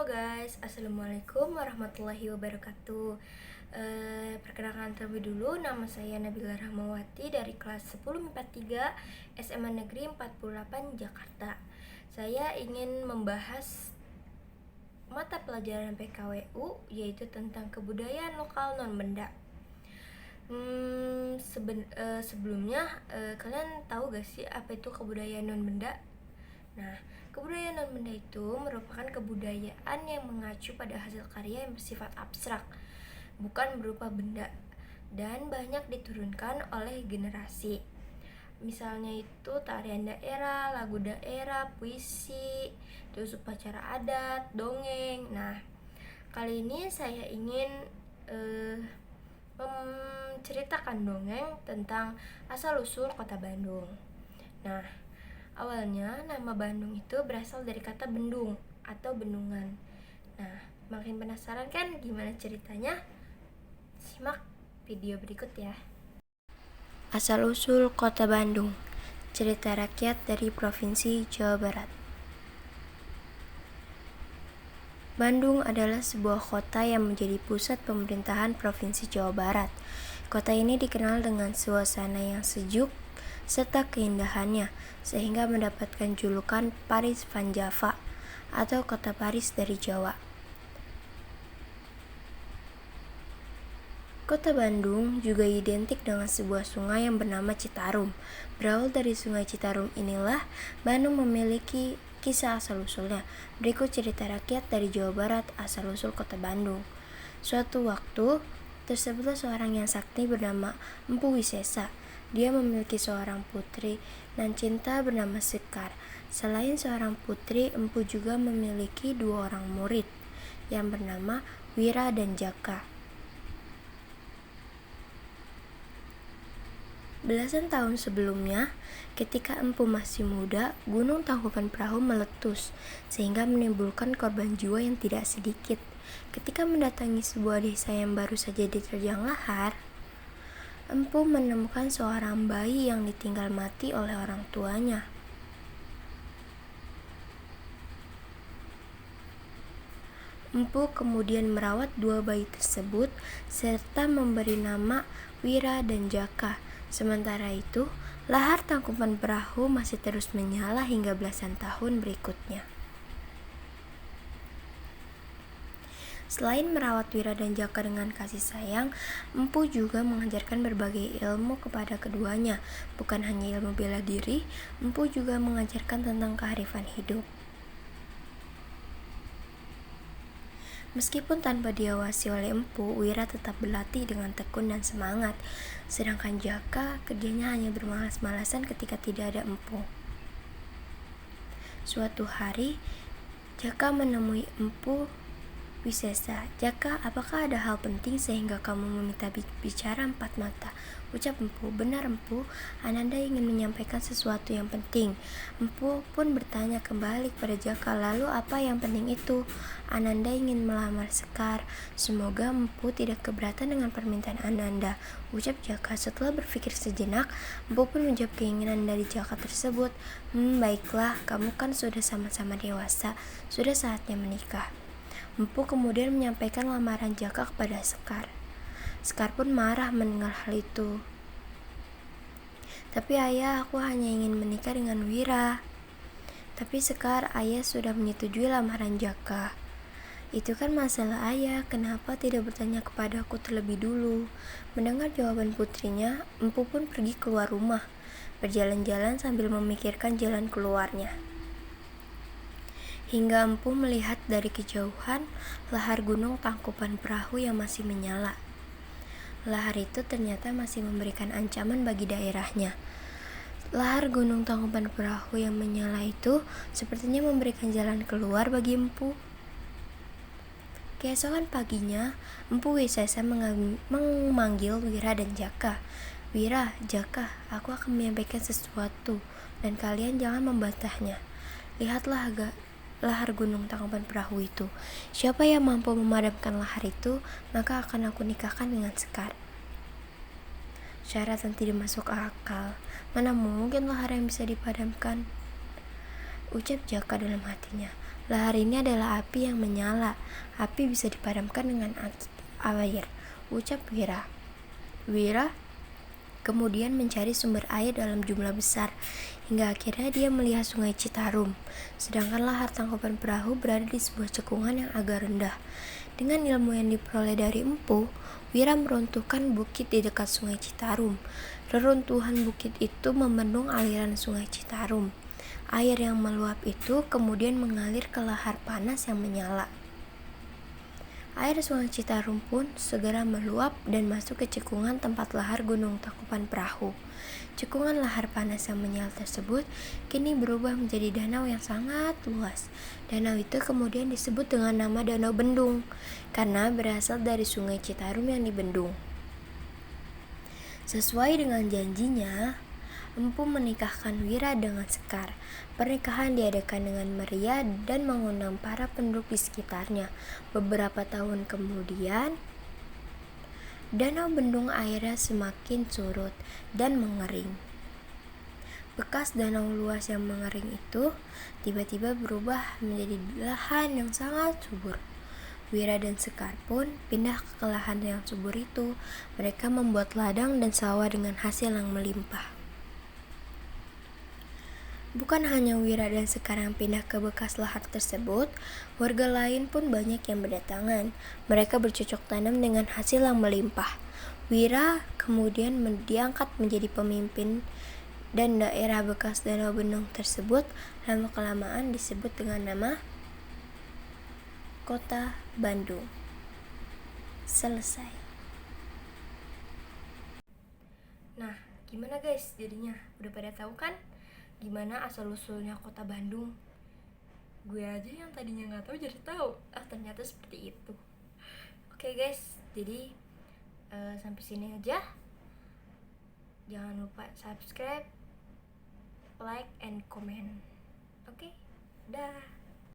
Halo guys, Assalamualaikum warahmatullahi wabarakatuh. Perkenalkan terlebih dulu, nama saya Nabila Rahmawati dari kelas 10 MIPA 3 SMA Negeri 48 Jakarta. Saya ingin membahas mata pelajaran PKWU, yaitu tentang kebudayaan lokal non-benda. Sebelumnya, kalian tahu gak sih apa itu kebudayaan non-benda? Nah, kebudayaan non-benda itu merupakan kebudayaan yang mengacu pada hasil karya yang bersifat abstrak, bukan berupa benda, dan banyak diturunkan oleh generasi. Misalnya itu tarian daerah, lagu daerah, puisi, terus upacara adat, dongeng. Nah, kali ini saya ingin menceritakan dongeng tentang asal-usul kota Bandung. Nah, awalnya nama Bandung itu berasal dari kata bendung atau bendungan. Nah, makin penasaran kan gimana ceritanya? Simak video berikut ya. Asal-usul kota Bandung. Cerita rakyat dari Provinsi Jawa Barat. Bandung adalah sebuah kota yang menjadi pusat pemerintahan Provinsi Jawa Barat. Kota ini dikenal dengan suasana yang sejuk serta keindahannya, sehingga mendapatkan julukan Paris Van Java atau kota Paris dari Jawa. Kota Bandung juga identik dengan sebuah sungai yang bernama Citarum. Berawal dari sungai Citarum inilah Bandung memiliki kisah asal-usulnya. Berikut cerita rakyat dari Jawa Barat asal-usul kota Bandung. Suatu waktu, tersebutlah seorang yang sakti bernama Empu Wisesa. Dia memiliki seorang putri dan cinta bernama Sekar. Selain seorang putri, Empu juga memiliki dua orang murid yang bernama Wira dan Jaka. Belasan tahun sebelumnya, ketika Empu masih muda, Gunung Tangkuban Perahu meletus sehingga menimbulkan korban jiwa yang tidak sedikit. Ketika mendatangi sebuah desa yang baru saja diterjang lahar, Empu menemukan seorang bayi yang ditinggal mati oleh orang tuanya. Empu kemudian merawat dua bayi tersebut serta memberi nama Wira dan Jaka. Sementara itu, lahar Tangkuban Perahu masih terus menyala hingga belasan tahun berikutnya. Selain merawat Wira dan Jaka dengan kasih sayang, Empu juga mengajarkan berbagai ilmu kepada keduanya. Bukan hanya ilmu bela diri, Empu juga mengajarkan tentang kearifan hidup. Meskipun tanpa diawasi oleh Empu, Wira tetap berlatih dengan tekun dan semangat. Sedangkan Jaka kerjanya hanya bermalas-malasan ketika tidak ada Empu. Suatu hari, Jaka menemui Empu Wisesa. "Jaka, apakah ada hal penting sehingga kamu meminta bicara empat mata?" Ucap Empu. "Benar Empu, Ananda ingin menyampaikan sesuatu yang penting." Empu pun bertanya kembali kepada Jaka, "Lalu apa yang penting itu?" "Ananda ingin melamar Sekar." "Semoga Empu tidak keberatan dengan permintaan Ananda," ucap Jaka. Setelah berpikir sejenak, Empu pun menjawab keinginan dari Jaka tersebut. Baiklah, kamu kan sudah sama-sama dewasa, sudah saatnya menikah." Empu kemudian menyampaikan lamaran Jaka kepada Sekar. Sekar pun marah mendengar hal itu. "Tapi ayah, aku hanya ingin menikah dengan Wira." "Tapi Sekar, ayah sudah menyetujui lamaran Jaka." "Itu kan masalah ayah, kenapa tidak bertanya kepadaku terlebih dulu?" Mendengar jawaban putrinya, Empu pun pergi keluar rumah, berjalan-jalan sambil memikirkan jalan keluarnya. Hingga Empu melihat dari kejauhan lahar Gunung Tangkuban Perahu yang masih menyala. Lahar itu ternyata masih memberikan ancaman bagi daerahnya. Lahar Gunung Tangkuban Perahu yang menyala itu sepertinya memberikan jalan keluar bagi Empu. Keesokan paginya, Empu Wisesa memanggil Wira dan Jaka. "Wira, Jaka, aku akan menyampaikan sesuatu dan kalian jangan membantahnya. Lihatlah lahar Gunung Tangkuban Perahu itu. Siapa yang mampu memadamkan lahar itu, maka akan aku nikahkan dengan Sekar." Syarat yang tidak masuk akal. Mana mungkin lahar yang bisa dipadamkan? Ucap Jaka dalam hatinya. Lahar ini adalah api yang menyala. Api bisa dipadamkan dengan air, ucap Wira. Wira kemudian mencari sumber air dalam jumlah besar, hingga akhirnya dia melihat sungai Citarum. Sedangkan lahar tangkuban perahu berada di sebuah cekungan yang agak rendah. Dengan ilmu yang diperoleh dari Empu, Wira meruntuhkan bukit di dekat sungai Citarum. Reruntuhan bukit itu membendung aliran sungai Citarum. Air yang meluap itu kemudian mengalir ke lahar panas yang menyala. Air sungai Citarum pun segera meluap dan masuk ke cekungan tempat lahar Gunung Tangkuban Perahu. Cekungan lahar panas yang menyala tersebut kini berubah menjadi danau yang sangat luas. Danau itu kemudian disebut dengan nama Danau Bendung, karena berasal dari sungai Citarum yang dibendung. Sesuai dengan janjinya, Empu menikahkan Wira dengan Sekar. Pernikahan diadakan dengan meriah dan mengundang para penduduk di sekitarnya. Beberapa tahun kemudian, Danau Bendung airnya semakin surut dan mengering. Bekas danau luas yang mengering itu tiba-tiba berubah menjadi lahan yang sangat subur. Wira dan Sekar pun pindah ke lahan yang subur itu. Mereka membuat ladang dan sawah dengan hasil yang melimpah. Bukan hanya Wira dan Sekar yang pindah ke bekas lahar tersebut, warga lain pun banyak yang berdatangan. Mereka bercocok tanam dengan hasil yang melimpah. Wira kemudian diangkat menjadi pemimpin, dan daerah bekas Danau Bendung tersebut lama-kelamaan disebut dengan nama Kota Bandung. Selesai. Nah, gimana guys jadinya? Udah pada tahu kan gimana asal-usulnya Kota Bandung? Gue aja yang tadinya nggak tahu jadi tahu. Ternyata seperti itu. Oke guys, jadi sampai sini aja. Jangan lupa subscribe, like, and comment. Oke, dah.